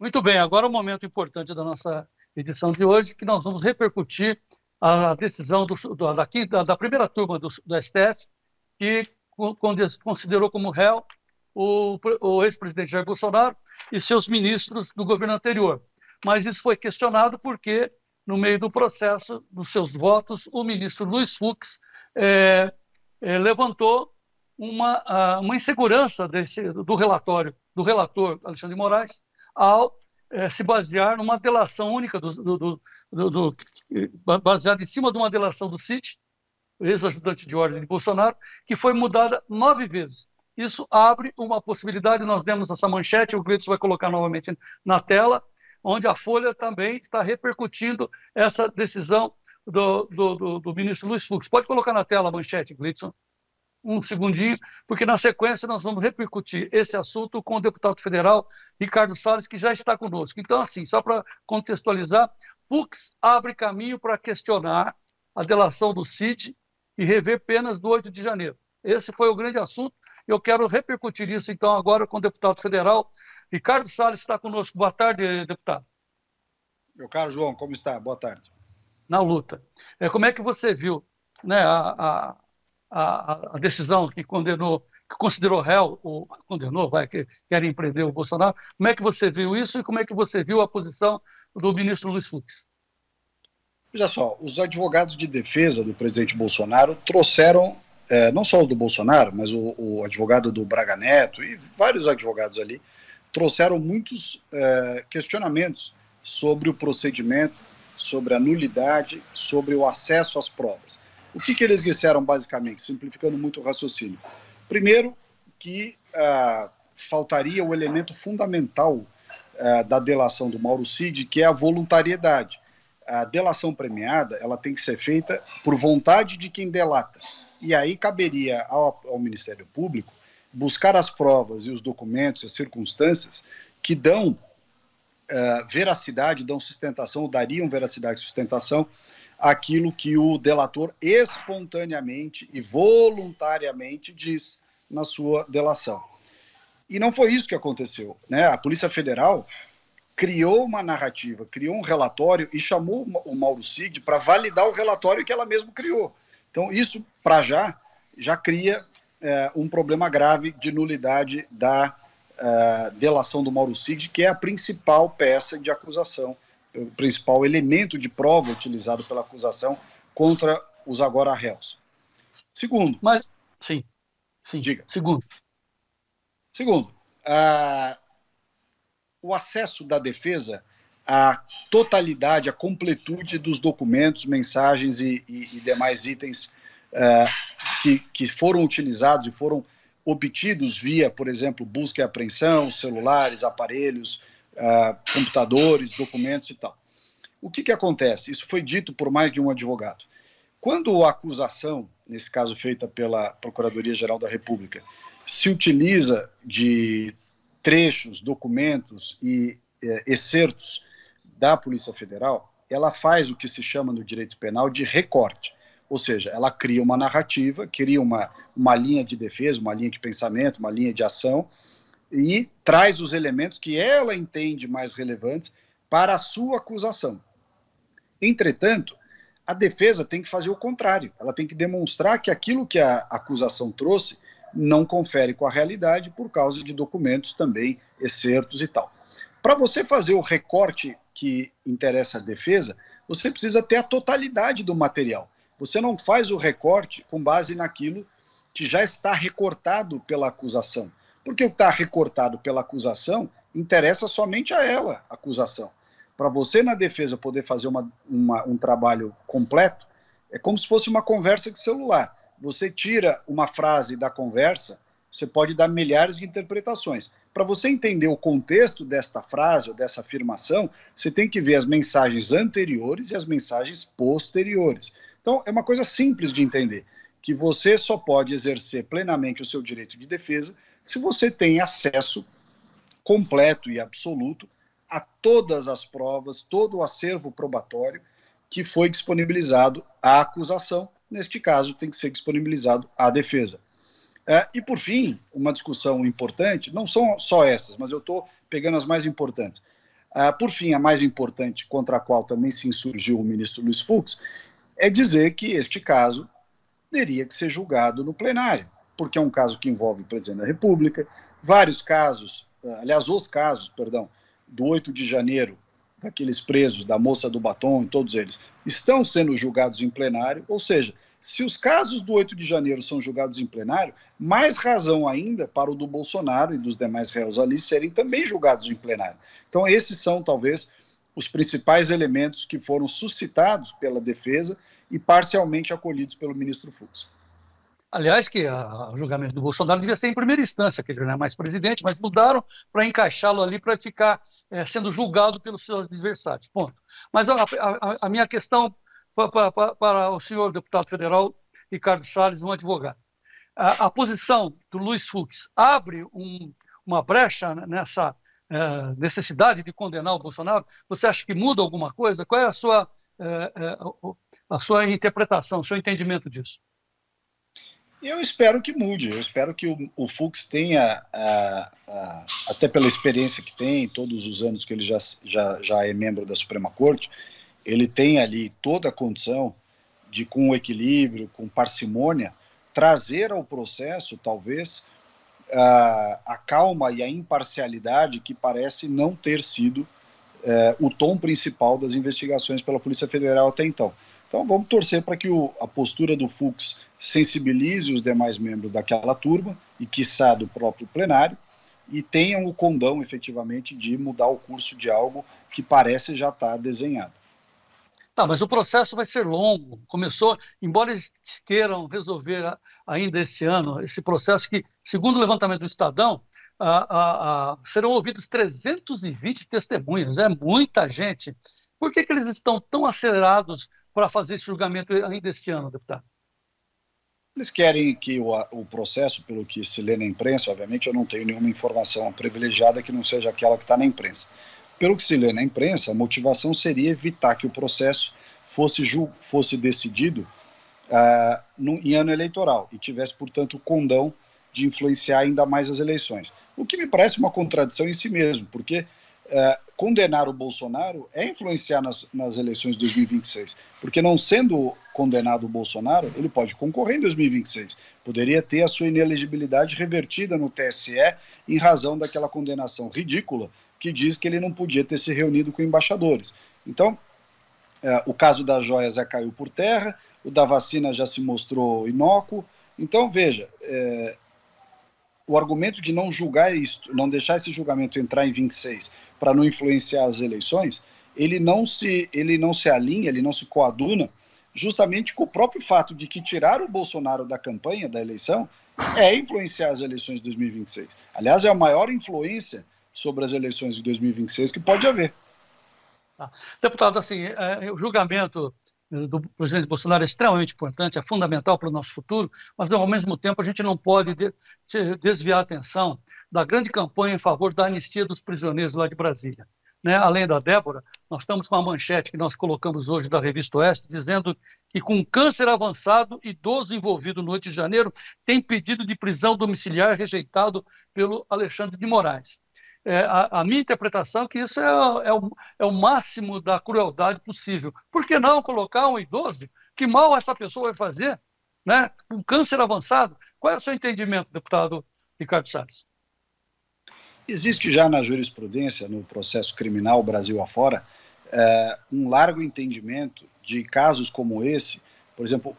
Muito bem, agora o momento importante da nossa edição de hoje, que nós vamos repercutir a decisão da primeira turma do STF, que considerou como réu o ex-presidente Jair Bolsonaro e seus ministros do governo anterior. Mas isso foi questionado porque, no meio do processo, dos seus votos, o ministro Luiz Fux levantou uma insegurança do relator Alexandre de Moraes, ao se basear numa delação única, baseada em cima de uma delação do Cid, ex-ajudante de ordem de Bolsonaro, que foi mudada 9 vezes. Isso abre uma possibilidade, nós demos essa manchete, o Gleidson vai colocar novamente na tela, onde a Folha também está repercutindo essa decisão do ministro Luiz Fux. Pode colocar na tela a manchete, Gleidson? Um segundinho, porque na sequência nós vamos repercutir esse assunto com o deputado federal Ricardo Salles, que já está conosco. Então, assim, só para contextualizar, Fux abre caminho para questionar a delação do Cid e rever penas do 8 de janeiro. Esse foi o grande assunto. Eu quero repercutir isso, então, agora com o deputado federal Ricardo Salles, que está conosco. Boa tarde, deputado. Meu caro João, como está? Boa tarde. Na luta. Como é que você viu, né, a decisão que considerou réu, ou condenou, que querem prender o Bolsonaro? Como é que você viu isso e como é que você viu a posição do ministro Luiz Fux? Veja só, os advogados de defesa do presidente Bolsonaro trouxeram, não só o do Bolsonaro, mas o advogado do Braga Neto e vários advogados ali, trouxeram muitos questionamentos sobre o procedimento, sobre a nulidade, sobre o acesso às provas. O que eles disseram, basicamente, simplificando muito o raciocínio? Primeiro, que faltaria o elemento fundamental da delação do Mauro Cid, que é a voluntariedade. A delação premiada, ela tem que ser feita por vontade de quem delata. E aí caberia ao Ministério Público buscar as provas e os documentos e as circunstâncias que dão veracidade, dão sustentação, dariam veracidade e sustentação aquilo que o delator espontaneamente e voluntariamente diz na sua delação. E não foi isso que aconteceu, né? A Polícia Federal criou uma narrativa, criou um relatório e chamou o Mauro Cid para validar o relatório que ela mesma criou. Então isso, para já cria um problema grave de nulidade da delação do Mauro Cid, que é a principal peça de acusação, o principal elemento de prova utilizado pela acusação contra os agora réus. Segundo. Mas, sim. Diga. Segundo, o acesso da defesa à totalidade, à completude dos documentos, mensagens e demais itens que foram utilizados e foram obtidos via, por exemplo, busca e apreensão, celulares, aparelhos, computadores, documentos e tal. O que acontece? Isso foi dito por mais de um advogado. Quando a acusação, nesse caso feita pela Procuradoria-Geral da República, se utiliza de trechos, documentos e excertos da Polícia Federal, ela faz o que se chama no direito penal de recorte. Ou seja, ela cria uma narrativa, cria uma linha de defesa, uma linha de pensamento, uma linha de ação, e traz os elementos que ela entende mais relevantes para a sua acusação. Entretanto, a defesa tem que fazer o contrário. Ela tem que demonstrar que aquilo que a acusação trouxe não confere com a realidade por causa de documentos também, excertos e tal. Para você fazer o recorte que interessa à defesa, você precisa ter a totalidade do material. Você não faz o recorte com base naquilo que já está recortado pela acusação. Porque o que está recortado pela acusação interessa somente a ela, a acusação. Para você, na defesa, poder fazer um trabalho completo, é como se fosse uma conversa de celular. Você tira uma frase da conversa, você pode dar milhares de interpretações. Para você entender o contexto desta frase ou dessa afirmação, você tem que ver as mensagens anteriores e as mensagens posteriores. Então, é uma coisa simples de entender, que você só pode exercer plenamente o seu direito de defesa se você tem acesso completo e absoluto a todas as provas, todo o acervo probatório que foi disponibilizado à acusação. Neste caso, tem que ser disponibilizado à defesa. E, por fim, uma discussão importante, não são só essas, mas eu estou pegando as mais importantes. Por fim, a mais importante, contra a qual também se insurgiu o ministro Luiz Fux, é dizer que este caso teria que ser julgado no plenário, porque é um caso que envolve o presidente da República, vários casos, aliás, os casos, perdão, do 8 de janeiro, daqueles presos, da moça do batom e todos eles, estão sendo julgados em plenário, ou seja, se os casos do 8 de janeiro são julgados em plenário, mais razão ainda para o do Bolsonaro e dos demais réus ali serem também julgados em plenário. Então esses são, talvez, os principais elementos que foram suscitados pela defesa e parcialmente acolhidos pelo ministro Fux. Aliás, que o julgamento do Bolsonaro devia ser em primeira instância, que ele não é mais presidente, mas mudaram para encaixá-lo ali para ficar sendo julgado pelos seus adversários. Ponto. Mas a minha questão para o senhor deputado federal Ricardo Salles, um advogado. A posição do Luiz Fux abre uma brecha nessa necessidade de condenar o Bolsonaro? Você acha que muda alguma coisa? Qual é a sua interpretação, o seu entendimento disso? Eu espero que mude, eu espero que o Fux tenha, até pela experiência que tem, todos os anos que ele já é membro da Suprema Corte, ele tem ali toda a condição de, com equilíbrio, com parcimônia, trazer ao processo, talvez, a calma e a imparcialidade que parece não ter sido o tom principal das investigações pela Polícia Federal até então. Então vamos torcer para que a postura do Fux sensibilize os demais membros daquela turma e, quiçá, do próprio plenário, e tenham o condão, efetivamente, de mudar o curso de algo que parece já estar desenhado. Tá, mas o processo vai ser longo. Começou, embora eles queiram resolver ainda esse ano, esse processo que, segundo o levantamento do Estadão, serão ouvidos 320 testemunhas, é muita gente. Por que eles estão tão acelerados para fazer esse julgamento ainda este ano, deputado? Eles querem que o processo, pelo que se lê na imprensa, obviamente eu não tenho nenhuma informação privilegiada que não seja aquela que está na imprensa. Pelo que se lê na imprensa, a motivação seria evitar que o processo fosse decidido em ano eleitoral e tivesse, portanto, o condão de influenciar ainda mais as eleições. O que me parece uma contradição em si mesmo, porque condenar o Bolsonaro é influenciar nas eleições de 2026, porque não sendo condenado o Bolsonaro, ele pode concorrer em 2026, poderia ter a sua inelegibilidade revertida no TSE em razão daquela condenação ridícula que diz que ele não podia ter se reunido com embaixadores. Então, o caso das joias já caiu por terra, o da vacina já se mostrou inócuo. Então, veja, o argumento de não julgar isto, não deixar esse julgamento entrar em 26 para não influenciar as eleições, ele não se alinha, ele não se coaduna justamente com o próprio fato de que tirar o Bolsonaro da campanha, da eleição, é influenciar as eleições de 2026. Aliás, é a maior influência sobre as eleições de 2026 que pode haver. Deputado, assim, o julgamento do presidente Bolsonaro é extremamente importante, é fundamental para o nosso futuro, mas, ao mesmo tempo, a gente não pode desviar a atenção da grande campanha em favor da anistia dos prisioneiros lá de Brasília. Né? Além da Débora, nós estamos com a manchete que nós colocamos hoje da Revista Oeste, dizendo que, com câncer avançado, idoso envolvido no 8 de janeiro tem pedido de prisão domiciliar rejeitado pelo Alexandre de Moraes. A minha interpretação é que isso é o máximo da crueldade possível. Por que não colocar um idoso? Que mal essa pessoa vai fazer? Né? Com câncer avançado? Qual é o seu entendimento, deputado Ricardo Salles? Existe já na jurisprudência, no processo criminal Brasil afora, um largo entendimento de casos como esse, por exemplo,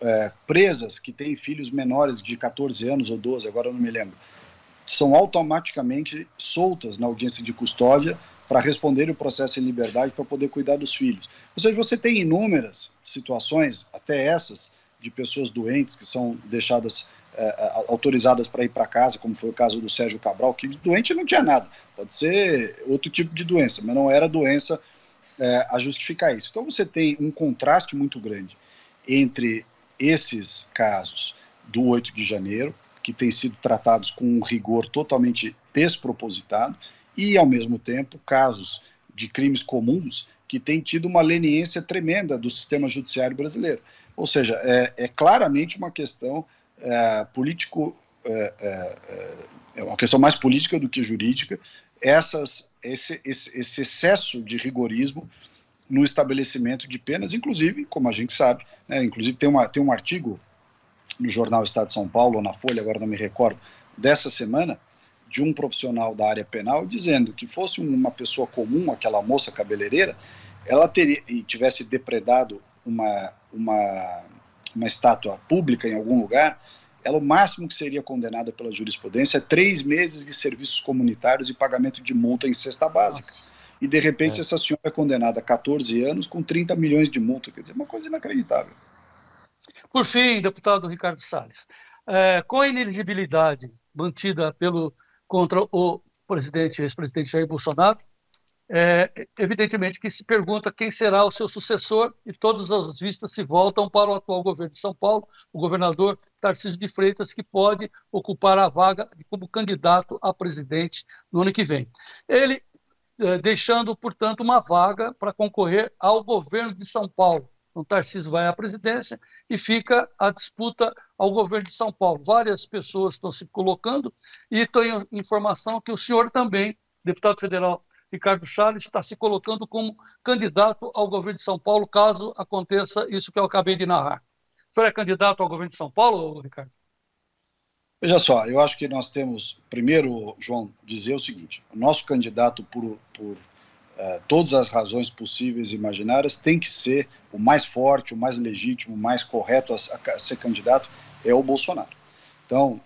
presas que têm filhos menores de 14 anos ou 12, agora eu não me lembro, são automaticamente soltas na audiência de custódia para responder o processo em liberdade para poder cuidar dos filhos. Ou seja, você tem inúmeras situações, até essas, de pessoas doentes que são deixadas autorizadas para ir para casa, como foi o caso do Sérgio Cabral, que doente não tinha nada, pode ser outro tipo de doença, mas não era doença a justificar isso. Então você tem um contraste muito grande entre esses casos do 8 de janeiro, que têm sido tratados com um rigor totalmente despropositado, e, ao mesmo tempo, casos de crimes comuns que têm tido uma leniência tremenda do sistema judiciário brasileiro. Ou seja, é claramente uma questão é uma questão mais política do que jurídica, esse excesso de rigorismo no estabelecimento de penas, inclusive, como a gente sabe, né, inclusive tem um artigo no jornal Estado de São Paulo, ou na Folha, agora não me recordo, dessa semana, de um profissional da área penal, dizendo que fosse uma pessoa comum, aquela moça cabeleireira, ela teria, e tivesse depredado uma estátua pública em algum lugar, ela, o máximo que seria condenada pela jurisprudência é 3 meses de serviços comunitários e pagamento de multa em cesta básica. E, de repente, essa senhora é condenada a 14 anos com 30 milhões de multa. Quer dizer, uma coisa inacreditável. Por fim, deputado Ricardo Salles, com a inelegibilidade mantida contra o ex-presidente Jair Bolsonaro, evidentemente que se pergunta quem será o seu sucessor, e todas as vistas se voltam para o atual governo de São Paulo, o governador Tarcísio de Freitas, que pode ocupar a vaga como candidato a presidente no ano que vem. Ele deixando, portanto, uma vaga para concorrer ao governo de São Paulo. Então, Tarcísio vai à presidência e fica a disputa ao governo de São Paulo. Várias pessoas estão se colocando e tenho informação que o senhor também, deputado federal Ricardo Salles, está se colocando como candidato ao governo de São Paulo, caso aconteça isso que eu acabei de narrar. O senhor é candidato ao governo de São Paulo, Ricardo? Veja só, eu acho que nós temos, primeiro, João, dizer o seguinte: o nosso candidato, por todas as razões possíveis e imaginárias, tem que ser o mais forte, o mais legítimo, o mais correto a ser candidato, é o Bolsonaro. Então,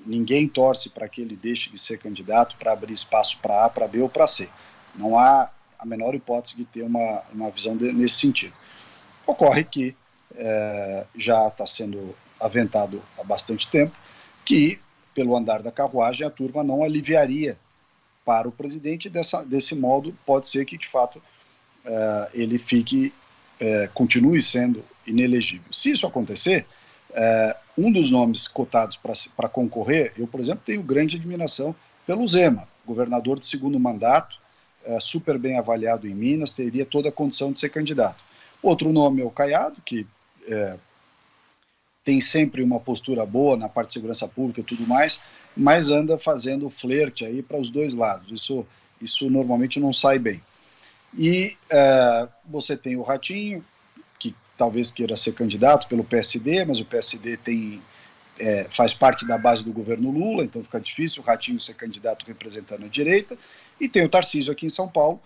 ninguém torce para que ele deixe de ser candidato para abrir espaço para A, para B ou para C. Não há a menor hipótese de ter uma visão nesse sentido. Ocorre que já está sendo aventado há bastante tempo que, pelo andar da carruagem, a turma não aliviaria para o presidente. Desse modo, pode ser que, de fato, ele continue sendo inelegível. Se isso acontecer, um dos nomes cotados para concorrer, eu, por exemplo, tenho grande admiração pelo Zema, governador de segundo mandato, super bem avaliado em Minas, teria toda a condição de ser candidato. Outro nome é o Caiado, que tem sempre uma postura boa na parte de segurança pública e tudo mais, mas anda fazendo flerte aí para os dois lados. Isso normalmente não sai bem. E você tem o Ratinho, que talvez queira ser candidato pelo PSD, mas o PSD faz parte da base do governo Lula, então fica difícil o Ratinho ser candidato representando a direita. E tem o Tarcísio aqui em São Paulo,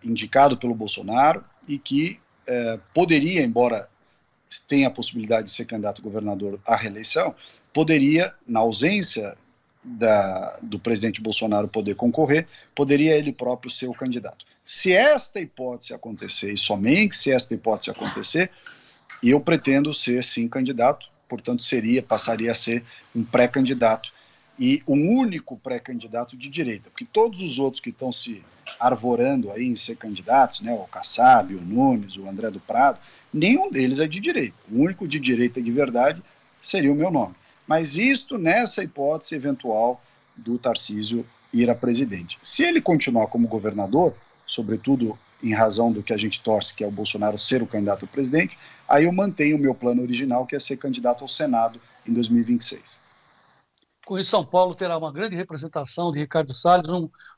indicado pelo Bolsonaro, e que poderia, embora tenha a possibilidade de ser candidato a governador à reeleição, poderia, na ausência do presidente Bolsonaro poder concorrer, poderia ele próprio ser o candidato. Se esta hipótese acontecer, e somente se esta hipótese acontecer, eu pretendo ser, sim, candidato, portanto, passaria a ser um pré-candidato, e um único pré-candidato de direita, porque todos os outros que estão se arvorando aí em ser candidatos, né, o Kassab, o Nunes, o André do Prado, nenhum deles é de direita. O único de direita de verdade seria o meu nome. Mas isto nessa hipótese eventual do Tarcísio ir a presidente. Se ele continuar como governador, sobretudo em razão do que a gente torce, que é o Bolsonaro ser o candidato a presidente, aí eu mantenho o meu plano original, que é ser candidato ao Senado em 2026. Com isso, São Paulo terá uma grande representação de Ricardo Salles,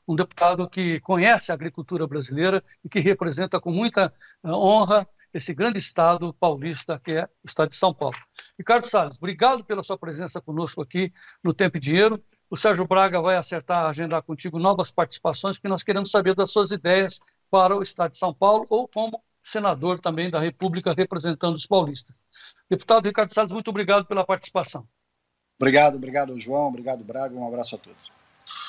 um deputado que conhece a agricultura brasileira e que representa com muita honra esse grande estado paulista que é o estado de São Paulo. Ricardo Salles, obrigado pela sua presença conosco aqui no Tempo e Dinheiro. O Sérgio Braga vai agendar contigo novas participações, porque nós queremos saber das suas ideias para o estado de São Paulo ou como senador também da República representando os paulistas. Deputado Ricardo Salles, muito obrigado pela participação. Obrigado, João, obrigado, Braga, um abraço a todos.